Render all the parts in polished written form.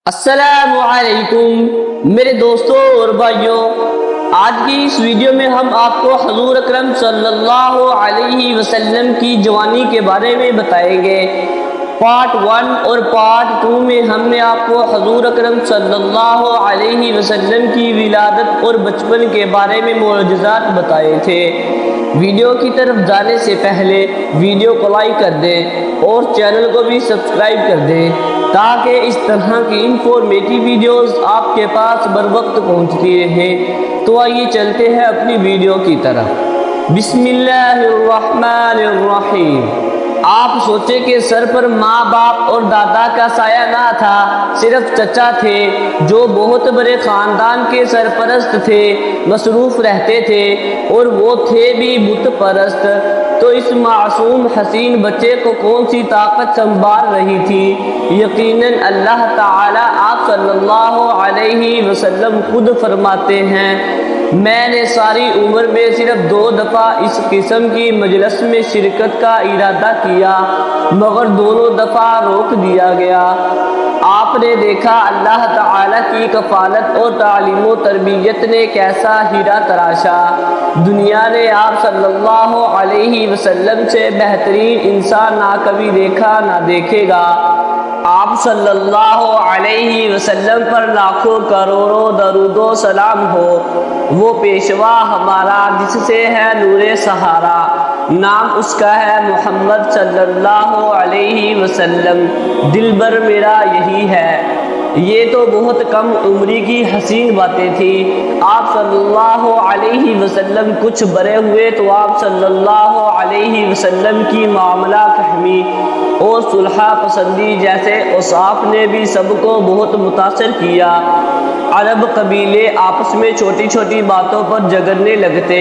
السلام علیکم میرے دوستوں اور بھائیوں، آج کی اس ویڈیو میں ہم آپ کو حضور اکرم صلی اللہ علیہ وسلم کی جوانی کے بارے میں بتائیں گے۔ پارٹ 1 اور پارٹ 2 میں ہم نے آپ کو حضور اکرم صلی اللہ علیہ وسلم کی ولادت اور بچپن کے بارے میں معجزات بتائے تھے۔ ویڈیو کی طرف جانے سے پہلے ویڈیو کو لائک کر دیں اور چینل کو بھی سبسکرائب کر دیں تاکہ اس طرح کی انفارمیٹیو ویڈیوز آپ کے پاس بر وقت پہنچتی رہیں۔ تو آئیے چلتے ہیں اپنی ویڈیو کی طرف۔ بسم اللہ الرحمن الرحیم۔ آپ سوچے کہ سر پر ماں باپ اور دادا کا سایہ نہ تھا، صرف چچا تھے جو بہت بڑے خاندان کے سرپرست تھے، مصروف رہتے تھے اور وہ تھے بھی بت پرست۔ تو اس معصوم حسین بچے کو کون سی طاقت سنبھال رہی تھی؟ یقیناً اللہ تعالیٰ۔ آپ صلی اللہ علیہ وسلم خود فرماتے ہیں، میں نے ساری عمر میں صرف 2 دفعہ اس قسم کی مجلس میں شرکت کا ارادہ کیا، مگر دونوں دفعہ روک دیا گیا۔ آپ نے دیکھا اللہ تعالیٰ کی کفالت اور تعلیم و تربیت نے کیسا ہیرا تراشا۔ دنیا نے آپ صلی اللہ علیہ وسلم سے بہترین انسان نہ کبھی دیکھا نہ دیکھے گا۔ آپ صلی اللہ علیہ وسلم پر لاکھوں کروڑوں درود و سلام ہو۔ وہ پیشوا ہمارا جس سے ہے نور سہارا، نام اس کا ہے محمد صلی اللہ علیہ وسلم، دل بر میرا یہی ہے۔ یہ تو بہت کم عمری کی حسین باتیں تھیں۔ آپ صلی اللہ علیہ وسلم کچھ بڑے ہوئے تو آپ صلی اللہ علیہ وسلم کی معاملہ فہمی اور صلح پسندی جیسے اوصاف نے بھی سب کو بہت متاثر کیا۔ عرب قبیلے آپس میں چھوٹی چھوٹی باتوں پر جھگڑنے لگتے،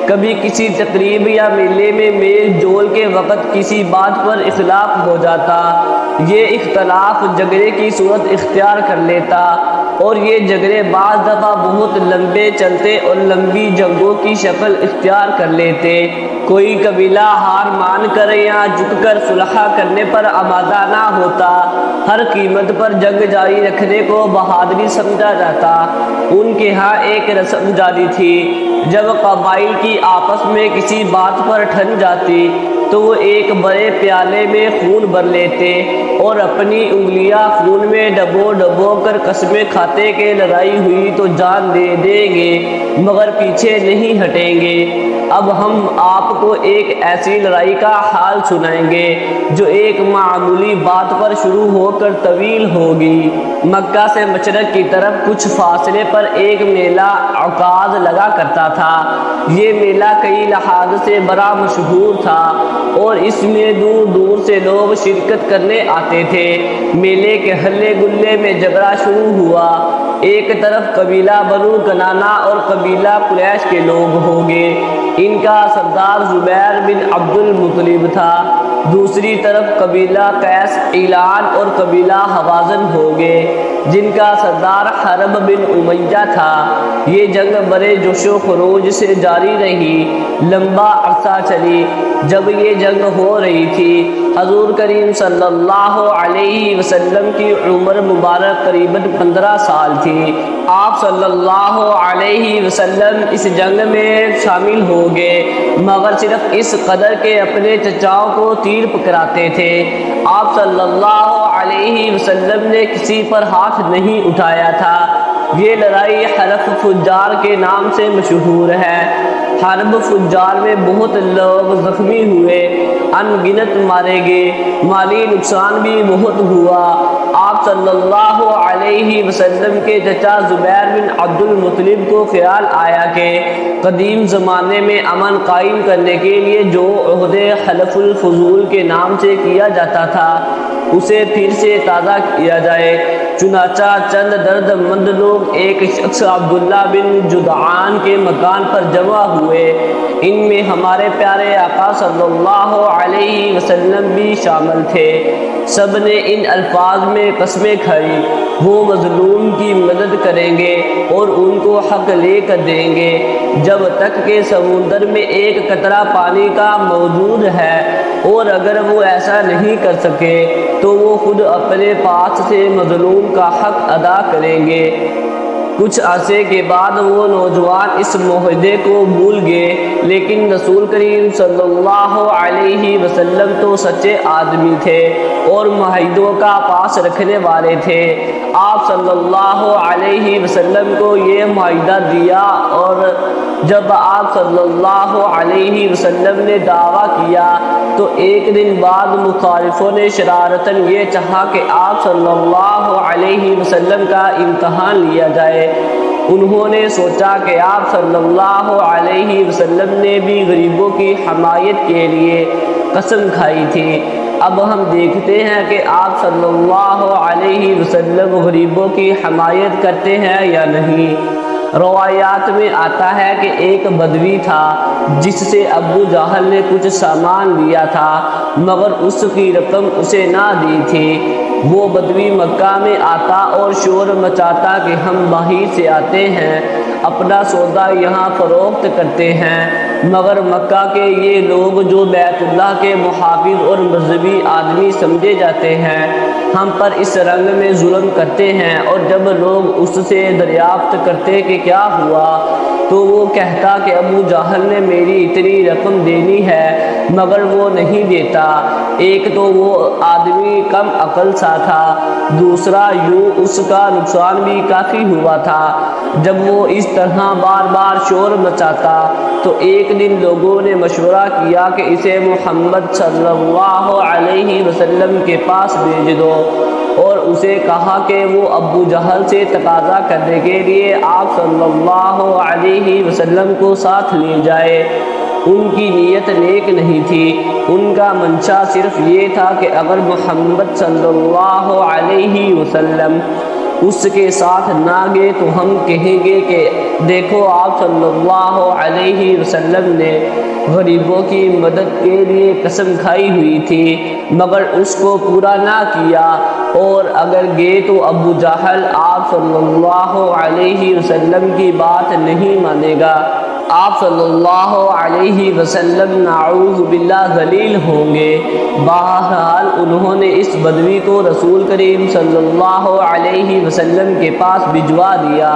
کبھی کسی تقریب یا میلے میں میل جول کے وقت کسی بات پر اختلاف ہو جاتا، یہ اختلاف جھگڑے کی صورت اختیار کر لیتا اور یہ جھگڑے بعض دفعہ بہت لمبے چلتے اور لمبی جنگوں کی شکل اختیار کر لیتے۔ کوئی قبیلہ ہار مان کر یا جھک کر صلح کرنے پر آمادہ نہ ہوتا، ہر قیمت پر جنگ جاری رکھنے کو بہادری سمجھا جاتا۔ ان کے ہاں ایک رسم جاری تھی، جب قبائل کی آپس میں کسی بات پر ٹھن جاتی تو وہ ایک بڑے پیالے میں خون بھر لیتے اور اپنی انگلیاں خون میں ڈبو ڈبو کر قسمیں کھاتے کہ لڑائی ہوئی تو جان دے دیں گے مگر پیچھے نہیں ہٹیں گے۔ اب ہم آپ کو ایک ایسی لڑائی کا حال سنائیں گے جو ایک معمولی بات پر شروع ہو کر طویل ہوگی۔ مکہ سے مشرق کی طرف کچھ فاصلے پر ایک میلہ عکاظ لگا کرتا تھا۔ یہ میلہ کئی لحاظ سے بڑا مشہور تھا اور اس میں دور دور سے لوگ شرکت کرنے آتے تھے۔ میلے کے ہلے گلے میں جھگڑا شروع ہوا۔ ایک طرف قبیلہ بنو کنانہ اور قبیلہ قریش کے لوگ ہوں گے، ان کا سردار زبیر بن عبد المطلب تھا۔ دوسری طرف قبیلہ قیس عیلان اور قبیلہ حوازن ہوں گے، جن کا سردار حرب بن امیہ تھا۔ یہ جنگ بڑے جوش و خروج سے جاری رہی، لمبا عرصہ چلی۔ جب یہ جنگ ہو رہی تھی، حضور کریم صلی اللہ علیہ وسلم کی عمر مبارک قریباً 15 سال تھی۔ آپ صلی اللہ علیہ وسلم اس جنگ میں شامل ہو گئے، مگر صرف اس قدر کے اپنے چچاؤں کو تیر پکڑاتے تھے۔ آپ صلی اللہ علیہ وسلم نے کسی پر ہاتھ نہیں اٹھایا تھا۔ یہ لڑائی حرب فجار کے نام سے مشہور ہے۔ حرب فجار میں بہت لوگ زخمی ہوئے، ان گنت مارے گئے، مالی نقصان بھی بہت ہوا۔ آپ صلی اللہ علیہ وسلم کے چچا زبیر بن عبد المطلب کو خیال آیا کہ قدیم زمانے میں امن قائم کرنے کے لیے جو عہدے حلف الفضول کے نام سے کیا جاتا تھا اسے پھر سے تازہ کیا جائے۔ چنانچہ چند درد مند لوگ ایک شخص عبداللہ بن جدعان کے مکان پر جمع ہوئے، ان میں ہمارے پیارے آقا صلی اللہ علیہ وسلم بھی شامل تھے۔ سب نے ان الفاظ میں قسمیں کھائی، وہ مظلوم کی مدد کریں گے اور ان کو حق لے کر دیں گے۔ جب تک کہ سمندر میں ایک قطرہ پانی کا موجود ہے، اور اگر وہ ایسا نہیں کر سکے تو وہ خود اپنے پاس سے مظلوم کا حق ادا کریں گے۔ کچھ عرصے کے بعد وہ نوجوان اس معاہدے کو بھول گئے، لیکن رسول کریم صلی اللہ علیہ وسلم تو سچے آدمی تھے اور معاہدوں کا پاس رکھنے والے تھے۔ آپ صلی اللہ علیہ وسلم کو یہ معاہدہ دیا، اور جب آپ صلی اللہ علیہ وسلم نے دعویٰ کیا تو ایک دن بعد مخالفوں نے شرارتاً یہ چاہا کہ آپ صلی اللہ علیہ وسلم کا امتحان لیا جائے۔ انہوں نے سوچا کہ آپ صلی اللہ علیہ وسلم نے بھی غریبوں کی حمایت کے لیے قسم کھائی تھی۔ اب ہم دیکھتے ہیں کہ آپ صلی اللہ علیہ وسلم غریبوں کی حمایت کرتے ہیں یا نہیں۔ روایات میں آتا ہے کہ ایک بدوی تھا جس سے ابو جہل نے کچھ سامان لیا تھا، مگر اس کی رقم اسے نہ دی تھی۔ وہ بدوی مکہ میں آتا اور شور مچاتا کہ ہم باہر سے آتے ہیں، اپنا سودا یہاں فروخت کرتے ہیں، مگر مکہ کے یہ لوگ جو بیت اللہ کے محافظ اور مذہبی آدمی سمجھے جاتے ہیں، ہم پر اس رنگ میں ظلم کرتے ہیں۔ اور جب لوگ اس سے دریافت کرتے کہ کیا ہوا تو وہ کہتا کہ ابو جہل نے میری اتنی رقم دینی ہے مگر وہ نہیں دیتا۔ ایک تو وہ آدمی کم عقل سا تھا، دوسرا یوں اس کا نقصان بھی کافی ہوا تھا۔ جب وہ اس طرح بار بار شور مچاتا تو ایک دن لوگوں نے مشورہ کیا کہ اسے محمد صلی اللہ علیہ وسلم کے پاس بھیج دو، اور اسے کہا کہ وہ ابو جہل سے تقاضا کرنے کے لیے آپ صلی اللہ علیہ وسلم کو ساتھ لے جائے۔ ان کی نیت نیک نہیں تھی، ان کا منشا صرف یہ تھا کہ اگر محمد صلی اللہ علیہ وسلم اس کے ساتھ نہ گئے تو ہم کہیں گے کہ دیکھو آپ صلی اللہ علیہ وسلم نے غریبوں کی مدد کے لیے قسم کھائی ہوئی تھی مگر اس کو پورا نہ کیا، اور اگر گئے تو ابو جہل آپ صلی اللہ علیہ وسلم کی بات نہیں مانے گا، آپ صلی اللہ علیہ وسلم نعوذ باللہ ذلیل ہوں گے۔ بہرحال انہوں نے اس بدوی کو رسول کریم صلی اللہ علیہ وسلم کے پاس بھجوا دیا۔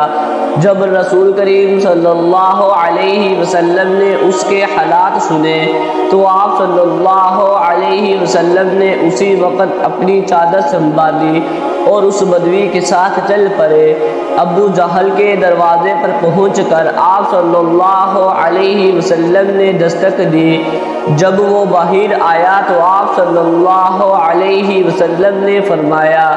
جب رسول کریم صلی اللہ علیہ وسلم نے اس کے حالات سنے تو آپ صلی اللہ علیہ وسلم نے اسی وقت اپنی چادر سنبھالی اور اس بدوی کے ساتھ چل پڑے۔ ابو جہل کے دروازے پر پہنچ کر آپ صلی اللہ علیہ وسلم نے دستک دی۔ جب وہ باہر آیا تو آپ صلی اللہ علیہ وسلم نے فرمایا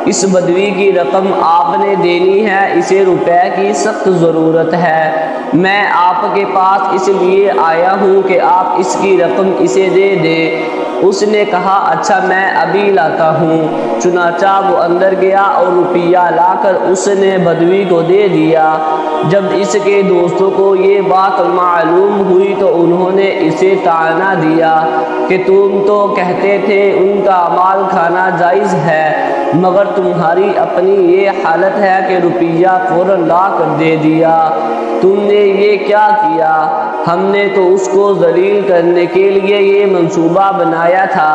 اس بدوی کی رقم آپ نے دینی ہے، اسے روپے کی سخت ضرورت ہے، میں آپ کے پاس اس لیے آیا ہوں کہ آپ اس کی رقم اسے دے دیں۔ اس نے کہا اچھا میں ابھی لاتا ہوں۔ چنانچہ وہ اندر گیا اور روپیہ لا کر اس نے بدوی کو دے دیا۔ جب اس کے دوستوں کو یہ بات معلوم ہوئی تو انہوں نے اسے طعنہ دیا کہ تم تو کہتے تھے ان کا مال کھانا جائز ہے مگر تمہاری اپنی یہ حالت ہے کہ روپیہ فوراً لا کر دے دیا، تم نے یہ کیا کیا؟ ہم نے تو اس کو ذلیل کرنے کے لیے یہ منصوبہ بنایا تھا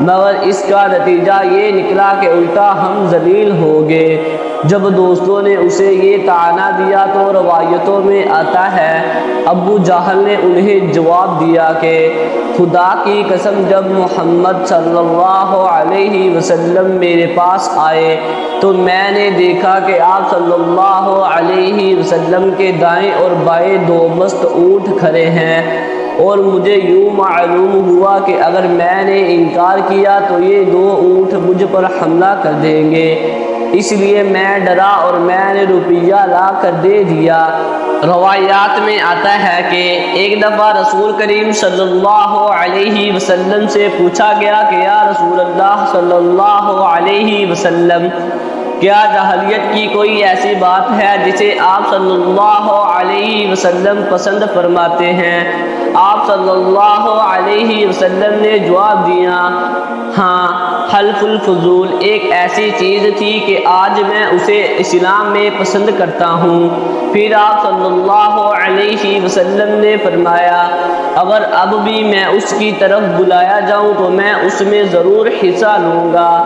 مگر اس کا نتیجہ یہ نکلا کہ الٹا ہم ذلیل ہو گئے۔ جب دوستوں نے اسے یہ طعنہ دیا تو روایتوں میں آتا ہے ابو جہل نے انہیں جواب دیا کہ خدا کی قسم جب محمد صلی اللہ علیہ وسلم میرے پاس آئے تو میں نے دیکھا کہ آپ صلی اللہ علیہ وسلم کے دائیں اور بائیں دو مست اونٹ کھڑے ہیں، اور مجھے یوں معلوم ہوا کہ اگر میں نے انکار کیا تو یہ دو اونٹ مجھ پر حملہ کر دیں گے، اس لیے میں ڈرا اور میں نے روپیہ لا کر دے دیا۔ روایات میں آتا ہے کہ ایک دفعہ رسول کریم صلی اللہ علیہ وسلم سے پوچھا گیا کہ یا رسول اللہ صلی اللہ علیہ وسلم، کیا جاہلیت کی کوئی ایسی بات ہے جسے آپ صلی اللہ علیہ وسلم پسند فرماتے ہیں؟ آپ صلی اللہ علیہ وسلم نے جواب دیا، ہاں، حلف الفضول ایک ایسی چیز تھی کہ آج میں اسے اسلام میں پسند کرتا ہوں۔ پھر آپ صلی اللہ علیہ وسلم نے فرمایا، اگر اب بھی میں اس کی طرف بلایا جاؤں تو میں اس میں ضرور حصہ لوں گا۔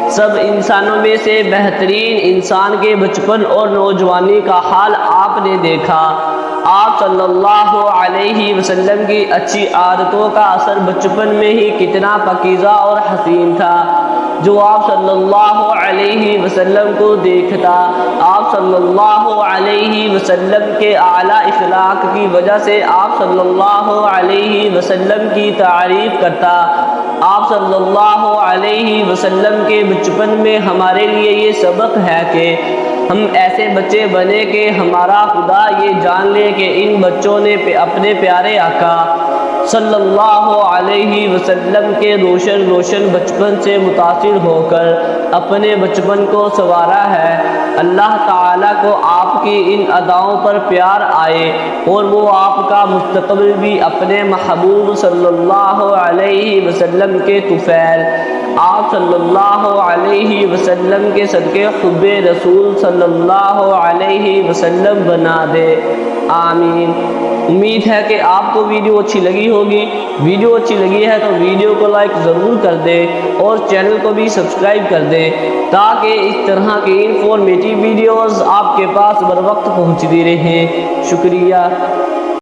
سب انسانوں میں سے بہترین انسان کے بچپن اور نوجوانی کا حال آپ نے دیکھا۔ آپ صلی اللہ علیہ وسلم کی اچھی عادتوں کا اثر بچپن میں ہی کتنا پاکیزہ اور حسین تھا۔ جو آپ صلی اللہ علیہ وسلم کو دیکھتا، آپ صلی اللہ علیہ وسلم کے اعلیٰ اخلاق کی وجہ سے آپ صلی اللہ علیہ وسلم کی تعریف کرتا۔ آپ صلی اللہ علیہ وسلم کے بچپن میں ہمارے لیے یہ سبق ہے کہ ہم ایسے بچے بنے کہ ہمارا خدا یہ جان لے کہ ان بچوں نے اپنے پیارے آقا صلی اللہ علیہ وسلم کے روشن بچپن سے متاثر ہو کر اپنے بچپن کو سنوارا ہے۔ اللہ تعالیٰ کو آپ کی ان اداؤں پر پیار آئے اور وہ آپ کا مستقبل بھی اپنے محبوب صلی اللہ علیہ وسلم کے طفیل آپ صلی اللہ علیہ وسلم کے صدقے حب رسول صلی اللہ علیہ وسلم بنا دے، آمین۔ امید ہے کہ آپ کو ویڈیو اچھی لگی ہوگی۔ ویڈیو اچھی لگی ہے تو ویڈیو کو لائک ضرور کر دیں اور چینل کو بھی سبسکرائب کر دیں تاکہ اس طرح کی انفارمیٹیو ویڈیوز آپ کے پاس بر وقت پہنچتی رہیں۔ شکریہ۔